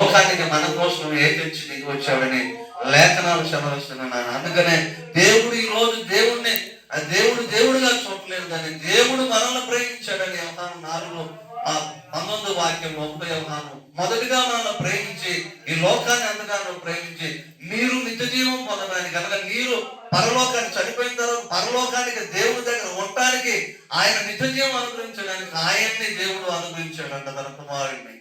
లోకానికి మన కోసం ఏ తెచ్చి దిగి వచ్చాడని లేఖనాలు సెలవిస్తున్నాను. అందుకనే దేవుడు ఈ రోజు దేవుడిని దేవుడుగా చూడలేదు, కానీ దేవుడు మనల్ని ప్రేమించాడని యోహాను 4:19 వాక్యం 1 యోహాను మొదటిగా మనల్ని ప్రేమించి ఈ లోకాన్ని ఎంతగానో ప్రేమించి మీరు నిత్య జీవం పొందడానికి కనుక మీరు పరలోకాన్ని చనిపోయిన తర్వాత పరలోకానికి దేవుడి దగ్గర ఉండటానికి ఆయన నిత్య జీవం అనుగ్రహించడానికి ఆయన్ని దేవుడు అనుగ్రహించాడంట తన కుమారుడిని.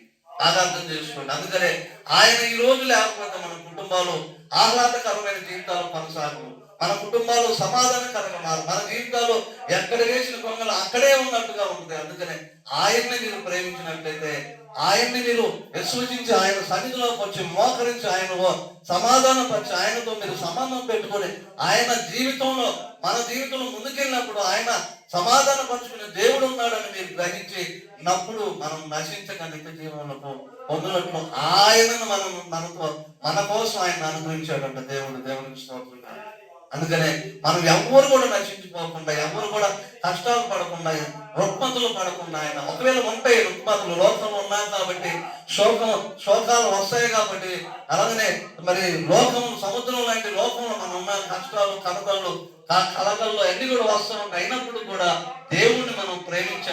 అది అర్థం చేసుకోండి. అందుకనే ఆయన ఈ రోజు లేకపోతే మన కుటుంబాలు ఆహ్లాదకరమైన జీవితాలు కొనసాగవు, మన కుటుంబాలు సమాధానకరంగా మారు, మన జీవితాలు ఎక్కడ వేసిన కొంగలు అక్కడే ఉన్నట్టుగా ఉంటుంది. అందుకనే ఆయన్ని మీరు ప్రేమించినట్లయితే, ఆయన్ని మీరు విశ్వసించి ఆయన సన్నిధిలోకి వచ్చి మోకరించి ఆయన సమాధానపరిచి ఆయనతో మీరు సంబంధం పెట్టుకొని ఆయన జీవితంలో మన జీవితంలో ముందుకెళ్ళినప్పుడు ఆయన సమాధాన పరుచుకునే దేవుడు ఉన్నాడని మీరు గ్రహించినప్పుడు మనం నశించక నిత్య జీవనకు పొందినట్లు ఆయనను మన కోసం ఆయన అనుగ్రహించాడంట దేవునికి స్తోత్రం. అందుకనే మనం ఎవరు కూడా నశించిపోకుండా, ఎవరు కూడా కష్టాలు పడకుండా, రుగ్మతలు పడకుండా, ఆయన ఒకవేళ ఉంటాయి రుగ్మతలు లోకంలో ఉన్నాం కాబట్టి శోకాలు వస్తాయి కాబట్టి, అలాగనే మరి లోకము సముద్రం లాంటి లోకంలో మనం ఉన్న కష్టాలు కలగల్లో అన్ని కూడా వస్తూ ఉంటాయి. అయినప్పుడు కూడా దేవుణ్ణి మనం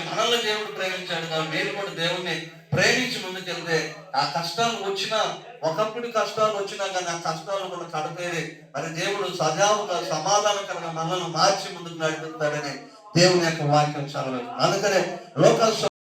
మనల్ని దేవుడు ప్రేమించాడు కాబట్టి మీరు కూడా దేవుణ్ణి ప్రేమించి ముందుకెళ్తే ఆ కష్టాలు వచ్చినా, ఒకప్పుడు కష్టాలు వచ్చినా కానీ ఆ కష్టాలు కూడా కడతేరి మరి దేవుడు సజావుగా సమాధానకరంగా మనల్ని మార్చి ముందుకు నడిపిస్తాడని దేవుని యొక్క వాక్యం చదవాలి. అందుకనే లోక